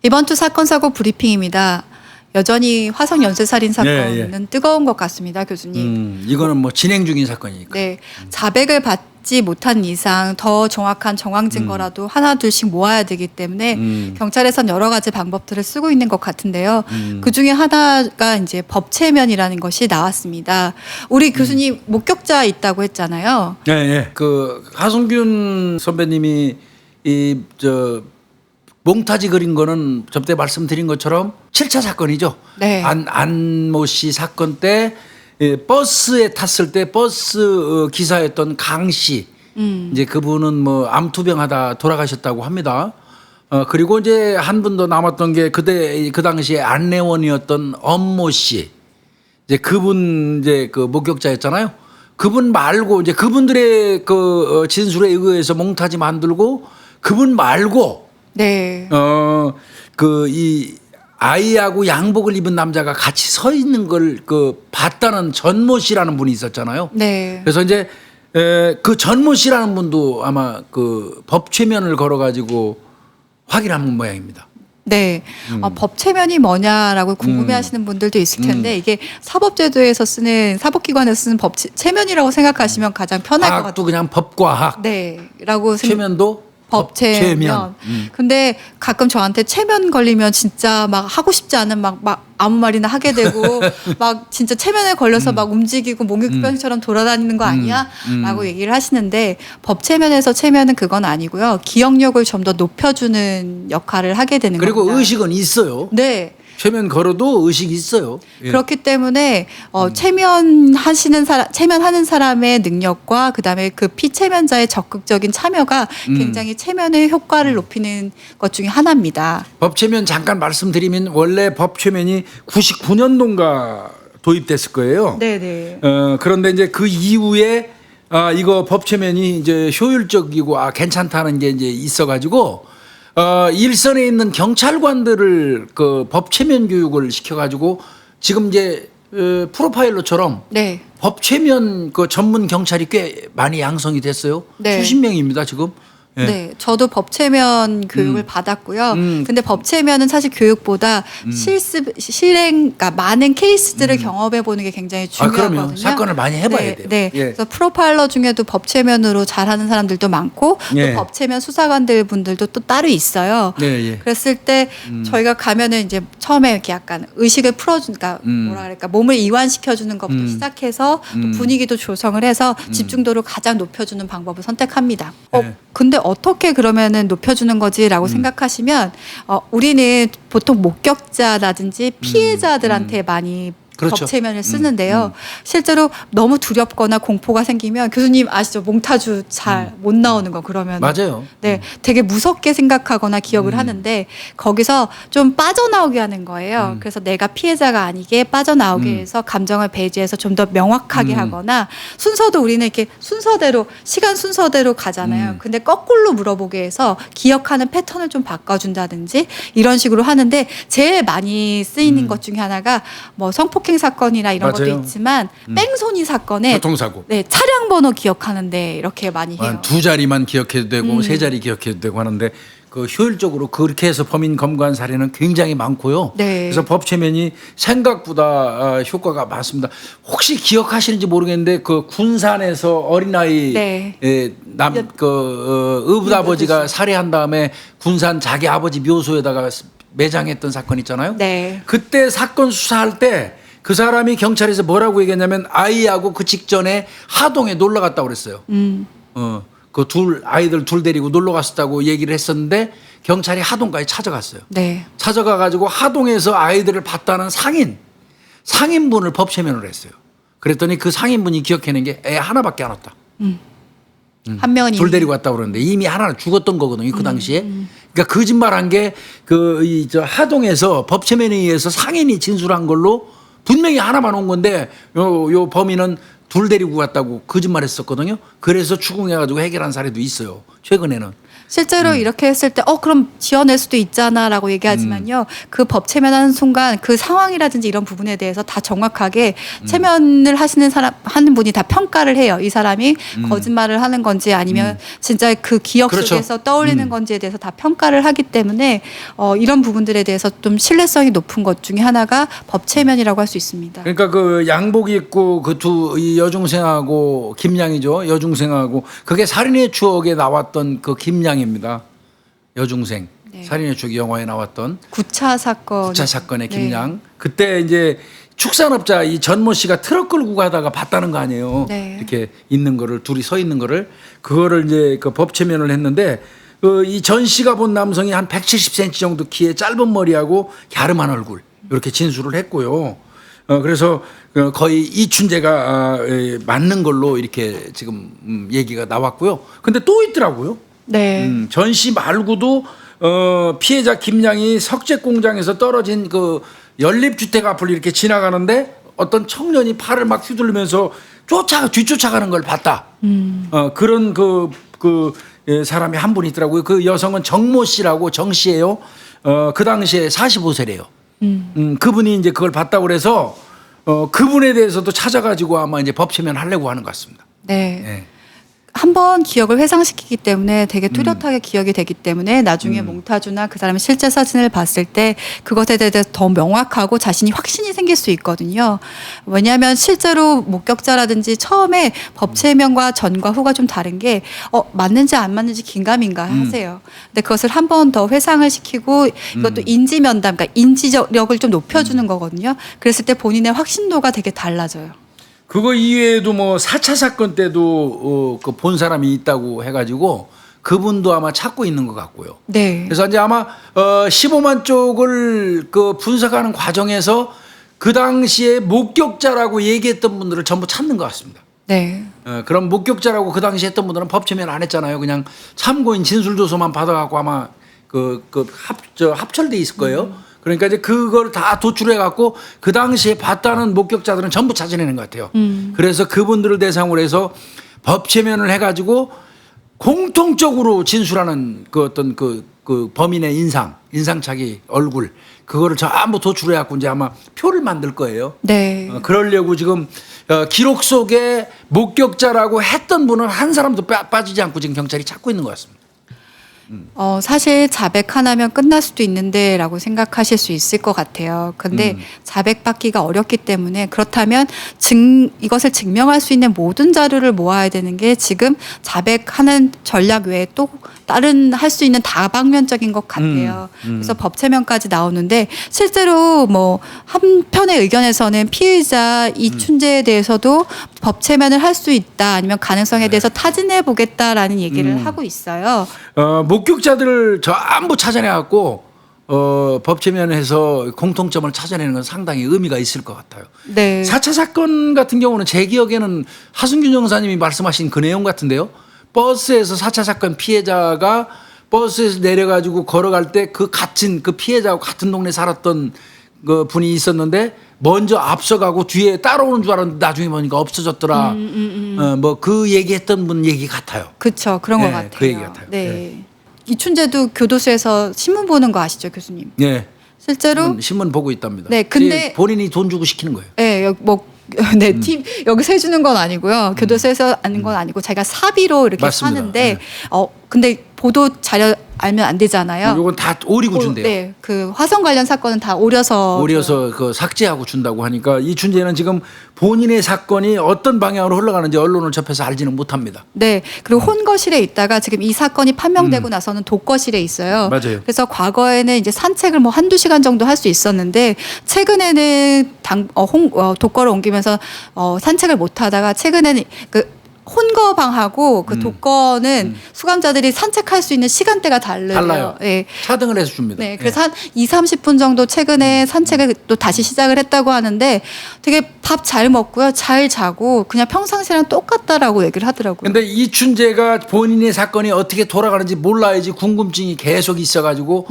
이번 주 사건 사고 브리핑입니다. 여전히 화성 연쇄살인 사건은 뜨거운 것 같습니다, 교수님. 이거는 뭐 진행 중인 사건이니까. 네, 자백을 받지 못한 이상 더 정확한 정황 증거라도 하나 둘씩 모아야 되기 때문에 경찰에선 여러 가지 방법들을 쓰고 있는 것 같은데요. 그 중에 하나가 이제 법체면이라는 것이 나왔습니다. 우리 교수님 목격자 있다고 했잖아요. 네, 네. 그 하성균 선배님이 몽타지 그린 거는 저때 말씀드린 것처럼 7차 사건이죠. 네. 안모 씨 사건 때 버스에 탔을 때 버스 기사였던 강 씨, 이제 그분은 뭐 암투병하다 돌아가셨다고 합니다. 그리고 이제 한 분 더 남았던 게 그 당시에 안내원이었던 엄모 씨, 이제 그분 이제 그 목격자였잖아요. 그분 말고 이제 그분들의 그 진술에 의해서 몽타지 만들고 그분 말고. 네. 이 아이하고 양복을 입은 남자가 같이 서 있는 걸 봤다는 전모 씨라는 분이 있었잖아요. 네. 그래서 이제 그 전모 씨라는 분도 아마 그 법체면을 걸어가지고 확인한 모양입니다. 네. 법체면이 뭐냐라고 궁금해하시는 분들도 있을 텐데 이게 사법제도에서 쓰는 사법기관에서 쓰는 법체면이라고 생각하시면 가장 편할 것 같아요. 과학도 그냥 법과학. 네. 라고 체면도 법체면. 근데 가끔 저한테 체면 걸리면 진짜 막 하고 싶지 않은 막 아무 말이나 하게 되고 막 진짜 체면에 걸려서 막 움직이고 몽유병처럼 돌아다니는 거 아니야? 라고 얘기를 하시는데 법체면에서 체면은 그건 아니고요. 기억력을 좀 더 높여주는 역할을 하게 되는 그리고 겁니다. 의식은 있어요. 네. 체면 걸어도 의식이 있어요. 예. 그렇기 때문에 체면하는 사람의 능력과 그다음에 그 피체면자의 적극적인 참여가 굉장히 체면의 효과를 높이는 것 중에 하나입니다. 법체면 잠깐 말씀드리면 원래 법체면이 99년도인가 도입됐을 거예요. 네네. 그런데 이제 그 이후에 이거 법체면이 이제 효율적이고 괜찮다는 게 이제 있어가지고 일선에 있는 경찰관들을 그 법체면 교육을 시켜가지고 지금 이제 프로파일러처럼 네. 법체면 그 전문 경찰이 꽤 많이 양성이 됐어요. 네. 수십 명입니다 지금. 예. 네, 저도 법체면 교육을 받았고요. 근데 법체면은 사실 교육보다 그러니까 많은 케이스들을 경험해 보는 게 굉장히 중요하거든요. 그럼요. 사건을 많이 해봐야 네, 돼요. 네. 예. 그래서 프로파일러 중에도 법체면으로 잘하는 사람들도 많고 예. 또 법체면 수사관들 분들도 또 따로 있어요. 네, 예. 그랬을 때 저희가 가면은 이제 처음에 이렇게 약간 의식을 풀어주니까 뭐라 그럴까 몸을 이완시켜주는 것부터 시작해서 또 분위기도 조성을 해서 집중도를 가장 높여주는 방법을 선택합니다. 네. 근데 어떻게 그러면은 높여주는 거지라고 생각하시면 우리는 보통 목격자라든지 피해자들한테 많이 그렇죠. 법체면을 쓰는데요. 실제로 너무 두렵거나 공포가 생기면 교수님 아시죠? 몽타주 잘 못 나오는 거 그러면 맞아요. 네, 되게 무섭게 생각하거나 기억을 하는데 거기서 좀 빠져나오게 하는 거예요. 그래서 내가 피해자가 아니게 빠져나오게 해서 감정을 배제해서 좀 더 명확하게 하거나 순서도 우리는 이렇게 시간 순서대로 가잖아요. 근데 거꾸로 물어보게 해서 기억하는 패턴을 좀 바꿔준다든지 이런 식으로 하는데 제일 많이 쓰이는 것 중에 하나가 뭐 성폭행 사건이나 이런 맞아요. 것도 있지만 뺑소니 사건에 교통사고. 네, 차량 번호 기억하는데 이렇게 많이 해요. 두 자리만 기억해도 되고 세 자리 기억해도 되고 하는데 그 효율적으로 그렇게 해서 범인 검거한 사례는 굉장히 많고요. 네. 그래서 법체면이 생각보다 효과가 많습니다. 혹시 기억하시는지 모르겠는데 그 군산에서 어린아이 네. 의붓아버지가 살해한 다음에 군산 자기 아버지 묘소에다가 매장했던 사건 있잖아요. 네. 그때 사건 수사할 때 그 사람이 경찰에서 뭐라고 얘기했냐면 아이하고 그 직전에 하동에 놀러 갔다고 그랬어요. 그 아이들 둘 데리고 놀러 갔었다고 얘기를 했었는데 경찰이 하동까지 찾아갔어요. 네. 찾아가 가지고 하동에서 아이들을 봤다는 상인분을 법체면으로 했어요. 그랬더니 그 상인분이 기억해낸 게 애 하나밖에 안 왔다. 한 명은 둘 데리고 왔다고 그러는데 이미 하나는 죽었던 거거든요. 그 당시에. 그러니까 거짓말한 게 하동에서 법체면에 의해서 상인이 진술한 걸로 분명히 하나만 온 건데 요 범인은 둘 데리고 갔다고 거짓말했었거든요. 그래서 추궁해가지고 해결한 사례도 있어요. 최근에는. 실제로 이렇게 했을 때 그럼 지어낼 수도 있잖아라고 얘기하지만요. 그 법 체면하는 순간 그 상황이라든지 이런 부분에 대해서 다 정확하게 체면을 하는 분이 다 평가를 해요. 이 사람이 거짓말을 하는 건지 아니면 진짜 그 기억 그렇죠. 속에서 떠올리는 건지에 대해서 다 평가를 하기 때문에 이런 부분들에 대해서 좀 신뢰성이 높은 것 중에 하나가 법 체면이라고 할 수 있습니다. 그러니까 그 양복 입고 그 이 여중생하고 김양이죠. 여중생하고 그게 살인의 추억에 나왔던 그 김양입니다. 여중생. 네. 살인의 추억 영화에 나왔던 9차 사건. 9차 사건의 네. 김양. 그때 이제 축산업자 이 전모 씨가 트럭 끌고 가다가 봤다는 거 아니에요. 네. 이렇게 있는 거를 둘이 서 있는 거를 그거를 이제 그 법 체면을 했는데 이 전 씨가 본 남성이 한 170cm 정도 키에 짧은 머리하고 갸름한 얼굴 이렇게 진술을 했고요. 그래서 거의 이춘재가 맞는 걸로 이렇게 지금 얘기가 나왔고요. 근데 또 있더라고요. 네. 전 씨 말고도 피해자 김양이 석재 공장에서 떨어진 그 연립주택 앞을 이렇게 지나가는데 어떤 청년이 팔을 막 휘두르면서 뒤쫓아가는 걸 봤다. 그런 사람이 한 분 있더라고요. 그 여성은 정모 씨라고 정 씨예요. 그 당시에 45세래요. 그분이 이제 그걸 봤다고 그래서 그분에 대해서도 찾아가지고 아마 이제 법 체면 하려고 하는 것 같습니다. 네. 네. 한번 기억을 회상시키기 때문에 되게 뚜렷하게 기억이 되기 때문에 나중에 몽타주나 그 사람의 실제 사진을 봤을 때 그것에 대해서 더 명확하고 자신이 확신이 생길 수 있거든요. 왜냐하면 실제로 목격자라든지 처음에 법체면과 전과 후가 좀 다른 게 맞는지 안 맞는지 긴가민가 하세요. 근데 그것을 한 번 더 회상을 시키고 이것도 인지면담, 그러니까 인지력을 좀 높여주는 거거든요. 그랬을 때 본인의 확신도가 되게 달라져요. 그거 이외에도 뭐 4차 사건 때도 그 본 사람이 있다고 해가지고 그분도 아마 찾고 있는 것 같고요. 네. 그래서 이제 아마 15만 쪽을 그 분석하는 과정에서 그 당시에 목격자라고 얘기했던 분들을 전부 찾는 것 같습니다. 네. 그럼 목격자라고 그 당시 했던 분들은 법 체면 안 했잖아요. 그냥 참고인 진술조서만 받아갖고 아마 합철돼 있을 거예요. 그러니까 이제 그걸 다 도출해 갖고 그 당시에 봤다는 목격자들은 전부 찾아내는 것 같아요. 그래서 그분들을 대상으로 해서 법 체면을 해가지고 공통적으로 진술하는 그 어떤 그 범인의 인상착의 얼굴 그거를 전부 도출해 갖고 이제 아마 표를 만들 거예요. 네. 그러려고 지금 기록 속에 목격자라고 했던 분은 한 사람도 빠지지 않고 지금 경찰이 찾고 있는 것 같습니다. 사실 자백 하나면 끝날 수도 있는데라고 생각하실 수 있을 것 같아요. 근데 자백받기가 어렵기 때문에 그렇다면 이것을 증명할 수 있는 모든 자료를 모아야 되는 게 지금 자백하는 전략 외에 또 다른 할 수 있는 다방면적인 것 같아요. 그래서 법체면까지 나오는데 실제로 뭐 한편의 의견에서는 피의자 이춘재에 대해서도 법체면을 할 수 있다 아니면 가능성에 대해서 타진해 보겠다라는 얘기를 하고 있어요. 목격자들을 전부 찾아내갖고 법체면에서 공통점을 찾아내는 건 상당히 의미가 있을 것 같아요. 네. 4차 사건 같은 경우는 제 기억에는 하승균 형사님이 말씀하신 그 내용 같은데요. 버스에서 4차 사건 피해자가 버스에서 내려가지고 걸어갈 때 그 피해자하고 같은 동네에 살았던 그 분이 있었는데 먼저 앞서가고 뒤에 따라오는 줄 알았는데 나중에 보니까 없어졌더라. 뭐 그 얘기했던 분 얘기 같아요. 그렇죠. 그런 것 네, 같아요. 그 얘기 같아요. 네. 이춘재도 교도소에서 신문 보는 거 아시죠, 교수님? 네. 실제로 신문 보고 있답니다. 네, 근데 본인이 돈 주고 시키는 거예요. 네, 네, 팀 여기서 해주는 건 아니고요. 교도소에서 하는 건 아니고 자기가 사비로 이렇게 맞습니다. 하는데 근데 보도 자료 알면 안 되잖아요. 이건 다 오리고 준대요. 네, 그 화성 관련 사건은 다 오려서 그 삭제하고 준다고 하니까 이춘재는 지금 본인의 사건이 어떤 방향으로 흘러가는지 언론을 접해서 알지는 못합니다. 네, 그리고 혼거실에 있다가 지금 이 사건이 판명되고 나서는 독거실에 있어요. 맞아요. 그래서 과거에는 이제 산책을 뭐 한두 시간 정도 할 수 있었는데 최근에는 독거를 옮기면서 산책을 못 하다가 최근에는 혼거방하고 그 독거는 수감자들이 산책할 수 있는 시간대가 달라요. 네. 차등을 해서 줍니다. 네, 그래서 한 2~30분 정도 최근에 산책을 또 다시 시작을 했다고 하는데 되게 밥 잘 먹고요. 잘 자고 그냥 평상시랑 똑같다라고 얘기를 하더라고요. 근데 이춘재가 본인의 사건이 어떻게 돌아가는지 몰라야지 궁금증이 계속 있어가지고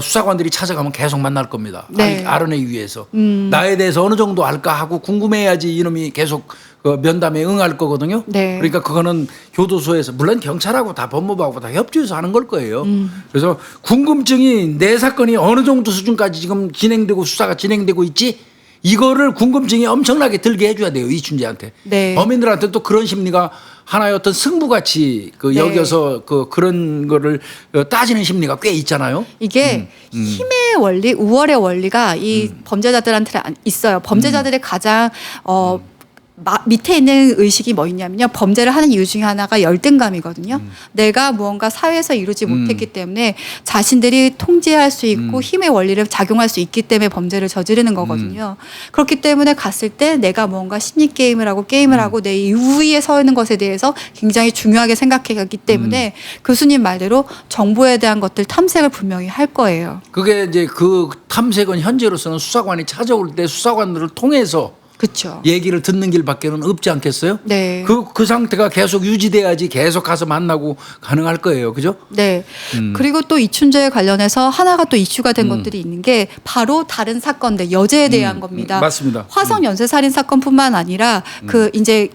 수사관들이 찾아가면 계속 만날 겁니다. 네. 알아내기 위해서. 나에 대해서 어느 정도 알까 하고 궁금해야지 이놈이 계속 그 면담에 응할 거거든요. 네. 그러니까 그거는 교도소에서 물론 경찰하고 다 법무부하고 다 협조해서 하는 걸 거예요. 그래서 궁금증이 내 사건이 어느 정도 수준까지 지금 진행되고 수사가 진행되고 있지 이거를 궁금증이 엄청나게 들게 해줘야 돼요. 이춘재한테. 네. 범인들한테 또 그런 심리가 하나의 어떤 승부같이 그 네. 여겨서 그런 거를 따지는 심리가 꽤 있잖아요. 이게 힘의 원리, 우월의 원리가 이 범죄자들한테 있어요. 범죄자들의 가장 밑에 있는 의식이 뭐였냐면요. 범죄를 하는 이유 중에 하나가 열등감이거든요. 내가 무언가 사회에서 이루지 못했기 때문에 자신들이 통제할 수 있고 힘의 원리를 작용할 수 있기 때문에 범죄를 저지르는 거거든요. 그렇기 때문에 갔을 때 내가 무언가 심리 게임을 하고 내 우위에 서 있는 것에 대해서 굉장히 중요하게 생각했기 때문에 교수님 말대로 정보에 대한 것들 탐색을 분명히 할 거예요. 그게 이제 그 탐색은 현재로서는 수사관이 찾아올 때 수사관들을 통해서 그렇죠. 얘기를 듣는 길밖에는 없지 않겠어요? 네. 그 상태가 계속 유지돼야지 계속 가서 만나고 가능할 거예요. 그죠? 네. 그리고 또 이춘재 관련해서 하나가 또 이슈가 된 것들이 있는 게 바로 다른 사건들, 여제에 대한 겁니다. 맞습니다. 화성 연쇄살인 사건뿐만 아니라 그 이제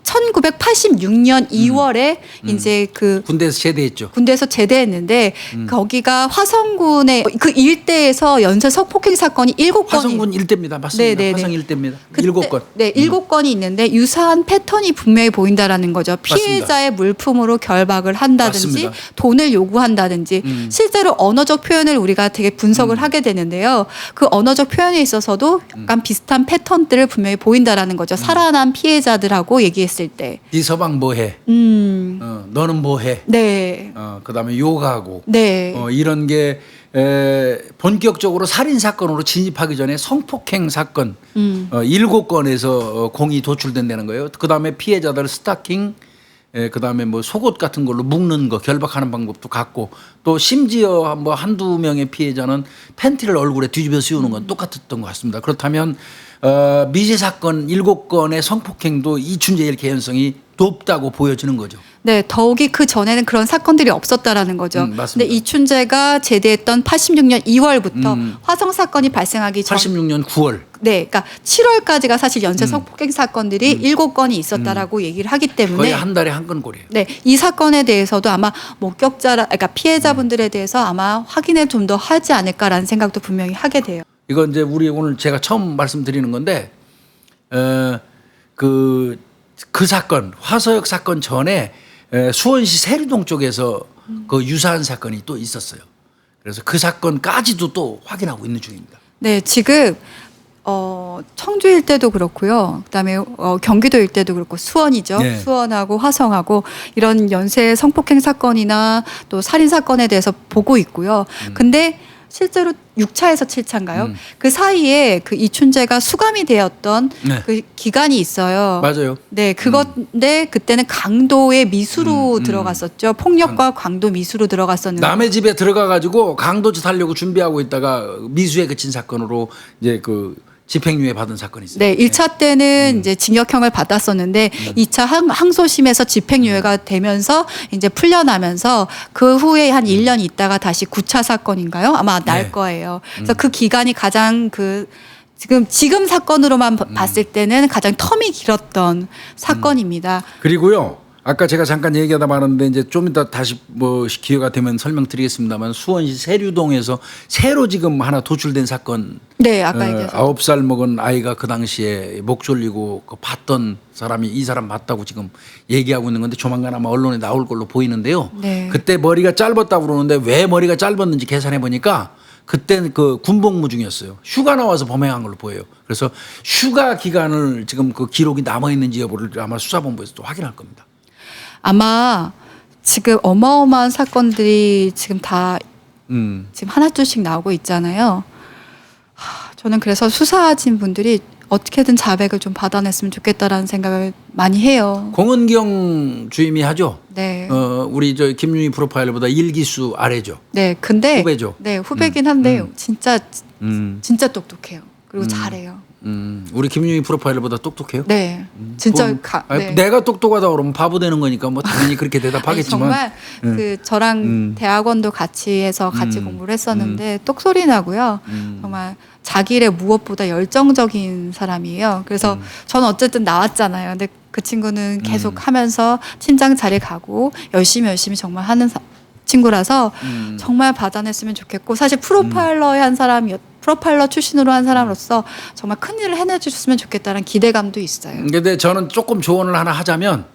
1986년 2월에 이제 그 군대에서 제대했죠. 군대에서 제대했는데 거기가 화성군의 그 일대에서 연쇄 성폭행 사건이 7건이 화성군 일대입니다. 맞습니다. 네네네. 화성 일대입니다. 그때- 7건. 네, 7건이 있는데 유사한 패턴이 분명히 보인다라는 거죠. 피해자의 물품으로 결박을 한다든지 맞습니다. 돈을 요구한다든지 실제로 언어적 표현을 우리가 되게 분석을 하게 되는데요. 그 언어적 표현에 있어서도 약간 비슷한 패턴들을 분명히 보인다라는 거죠. 살아난 피해자들하고 얘기했을 때. 이서방 뭐해? 너는 뭐해? 네. 그다음에 욕하고 네. 이런 게 본격적으로 살인 사건으로 진입하기 전에 성폭행 사건 7건에서 공이 도출된다는 거예요. 그다음에 피해자들 스타킹 그다음에 뭐 속옷 같은 걸로 묶는 거 결박하는 방법도 같고 또 심지어 뭐 한두 명의 피해자는 팬티를 얼굴에 뒤집어 씌우는 건 똑같았던 것 같습니다. 그렇다면 미제 사건 7건의 성폭행도 이춘재의 개연성이 높다고 보여지는 거죠. 네, 더욱이 그 전에는 그런 사건들이 없었다라는 거죠. 맞습니다. 근데 이춘재가 제대했던 86년 2월부터 화성 사건이 발생하기 전 86년 9월. 네, 그러니까 7월까지가 사실 연쇄 성폭행 사건들이 7건이 있었다라고 얘기를 하기 때문에 거의 한 달에 한 건 꼴이에요. 네, 이 사건에 대해서도 아마 목격자라 그러니까 피해자분들에 대해서 아마 확인을 좀 더 하지 않을까라는 생각도 분명히 하게 돼요. 이건 이제 우리 오늘 제가 처음 말씀드리는 건데 그 사건 화서역 사건 전에 수원시 세류동 쪽에서 그 유사한 사건이 또 있었어요. 그래서 그 사건까지도 또 확인하고 있는 중입니다. 네, 지금 청주 일대도 그렇고요. 그다음에 경기도 일대도 그렇고 수원이죠. 네. 수원하고 화성하고 이런 연쇄 성폭행 사건이나 또 살인 사건에 대해서 보고 있고요. 근데 실제로 6차에서 7차인가요? 그 사이에 그 이춘재가 수감이 되었던 네. 그 기간이 있어요. 맞아요. 네, 그건데 그때는 강도의 미수로 들어갔었죠. 폭력과 강도 미수로 들어갔었는데. 남의 집에 들어가 가지고 강도짓 하려고 준비하고 있다가 미수에 그친 사건으로 이제 그 집행유예 받은 사건이 있어요. 네, 1차 때는 이제 징역형을 받았었는데 2차 항소심에서 집행유예가 되면서 이제 풀려나면서 그 후에 한 1년 있다가 다시 9차 사건인가요? 아마 날 네. 거예요. 그래서 그 기간이 가장 지금 사건으로만 봤을 때는 가장 텀이 길었던 사건입니다. 그리고요. 아까 제가 잠깐 얘기하다 말았는데 이제 좀 이따 다시 뭐 기회가 되면 설명드리겠습니다만 수원시 세류동에서 새로 지금 하나 도출된 사건. 네, 아까 얘기하셨죠. 9살 먹은 아이가 그 당시에 목 졸리고 그 봤던 사람이 이 사람 맞다고 지금 얘기하고 있는 건데 조만간 아마 언론에 나올 걸로 보이는데요. 네. 그때 머리가 짧았다고 그러는데 왜 머리가 짧았는지 계산해 보니까 그때는 그 군복무 중이었어요. 휴가 나와서 범행한 걸로 보여요. 그래서 휴가 기간을 지금 그 기록이 남아 있는지 여부를 아마 수사본부에서 또 확인할 겁니다. 아마 지금 어마어마한 사건들이 지금 다 지금 하나둘씩 나오고 있잖아요. 저는 그래서 수사하신 분들이 어떻게든 자백을 좀 받아냈으면 좋겠다라는 생각을 많이 해요. 공은경 주임이 하죠. 네. 우리 저 김윤희 프로파일러보다 1기수 아래죠. 네, 근데 후배죠. 네, 후배긴 한데 진짜 똑똑해요. 그리고 잘해요. 우리 김윤희 프로파일러보다 똑똑해요? 네, 진짜 그건, 아니, 네. 내가 똑똑하다 그러면 바보 되는 거니까 뭐 당연히 그렇게 아니, 대답하겠지만 정말 그 저랑 대학원도 같이 해서 같이 공부를 했었는데 똑소리 나고요. 정말 자기 일에 무엇보다 열정적인 사람이에요. 그래서 저는 어쨌든 나왔잖아요. 근데 그 친구는 계속 하면서 팀장 자리 가고 열심히 정말 하는 친구라서 정말 받아냈으면 좋겠고, 사실 프로파일러의 한 사람이었. 프로파일러 출신으로 한 사람으로서 정말 큰 일을 해내주셨으면 좋겠다는 기대감도 있어요. 근데 저는 조금 조언을 하나 하자면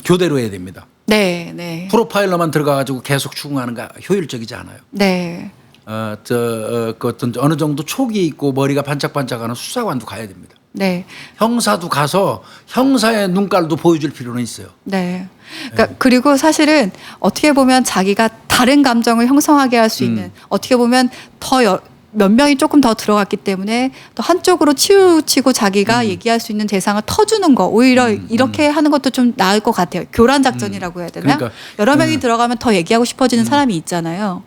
교대로 해야 됩니다. 네, 네. 프로파일러만 들어가가지고 계속 추궁하는 거 효율적이지 않아요. 네. 그 어떤 어느 정도 촉이 있고 머리가 반짝반짝하는 수사관도 가야 됩니다. 네. 형사도 가서 형사의 눈깔도 보여줄 필요는 있어요. 네. 그러니까 그리고 사실은 어떻게 보면 자기가 다른 감정을 형성하게 할 수 있는, 어떻게 보면 몇 명이 조금 더 들어갔기 때문에 또 한쪽으로 치우치고 자기가 얘기할 수 있는 대상을 터주는 거, 오히려 이렇게 하는 것도 좀 나을 것 같아요. 교란 작전이라고 해야 되나? 그러니까, 여러 명이 들어가면 더 얘기하고 싶어지는 사람이 있잖아요.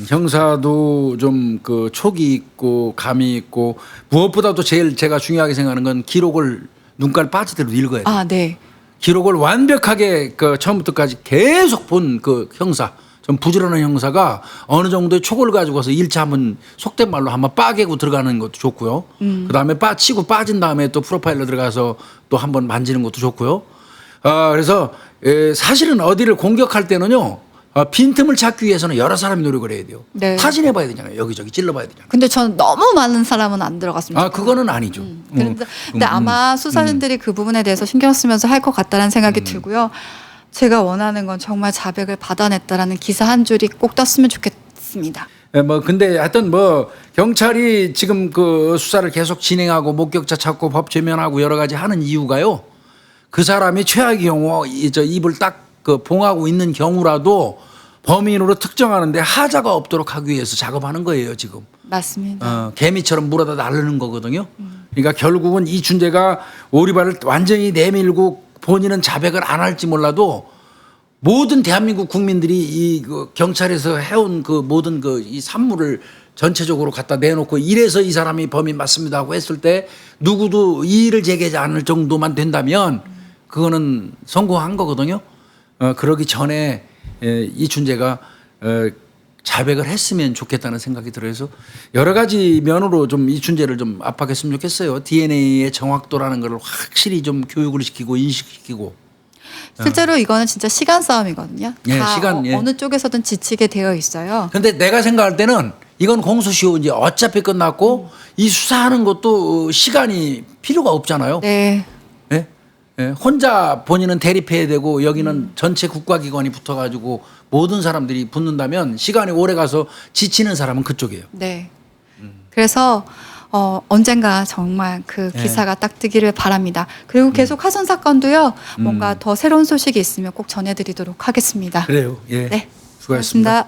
형사도 좀 그 촉이 있고 감이 있고, 무엇보다도 제일 제가 중요하게 생각하는 건 기록을 눈깔 빠지대로 읽어야 돼요. 아, 네. 기록을 완벽하게 그 처음부터까지 계속 본 그 형사, 좀 부지런한 형사가 어느 정도의 촉을 가지고 와서 1차 한번 속된 말로 한번 빠개고 들어가는 것도 좋고요. 그다음에 치고 빠진 다음에 또 프로파일러 들어가서 또 한번 만지는 것도 좋고요. 그래서 사실은 어디를 공격할 때는요, 빈틈을 찾기 위해서는 여러 사람이 노력을 해야 돼요. 네. 타진해봐야 되잖아요. 여기저기 찔러봐야 되잖아요. 근데 저는 너무 많은 사람은 안 들어갔으면 좋겠어요. 그거는 아니죠. 근데 아마 수사진들이 그 부분에 대해서 신경 쓰면서 할 것 같다는 생각이 들고요. 제가 원하는 건 정말 자백을 받아냈다라는 기사 한 줄이 꼭 떴으면 좋겠습니다. 근데 하여튼 경찰이 지금 그 수사를 계속 진행하고 목격자 찾고 법 제면하고 여러 가지 하는 이유가요, 그 사람이 최악의 경우 입을 딱 그 봉하고 있는 경우라도 범인으로 특정하는데 하자가 없도록 하기 위해서 작업하는 거예요, 지금. 맞습니다. 개미처럼 물어다 나르는 거거든요. 그러니까 결국은 이춘재가 오리발을 완전히 내밀고 본인은 자백을 안 할지 몰라도 모든 대한민국 국민들이 그 경찰에서 해온 그 모든 이 산물을 전체적으로 갖다 내놓고 이래서 이 사람이 범인 맞습니다 하고 했을 때 누구도 이의를 제기하지 않을 정도만 된다면 그거는 성공한 거거든요. 그러기 전에 이춘재가 자백을 했으면 좋겠다는 생각이 들어서 여러 가지 면으로 좀 이춘재를 좀 압박했으면 좋겠어요. DNA의 정확도라는 걸 확실히 좀 교육을 시키고 인식시키고. 실제로 이거는 진짜 시간 싸움이거든요. 예, 다 시간, 예. 어느 쪽에서든 지치게 되어 있어요. 근데 내가 생각할 때는 이건 공소시효 이제 어차피 끝났고 이 수사하는 것도 시간이 필요가 없잖아요. 네. 예? 예, 혼자 본인은 대립해야 되고 여기는 전체 국가기관이 붙어가지고 모든 사람들이 붙는다면 시간이 오래 가서 지치는 사람은 그쪽이에요. 네. 그래서 언젠가 정말 그 기사가 딱 뜨기를 바랍니다. 그리고 계속 화선 사건도요, 뭔가 더 새로운 소식이 있으면 꼭 전해드리도록 하겠습니다. 그래요. 예. 네. 수고하셨습니다. 고맙습니다.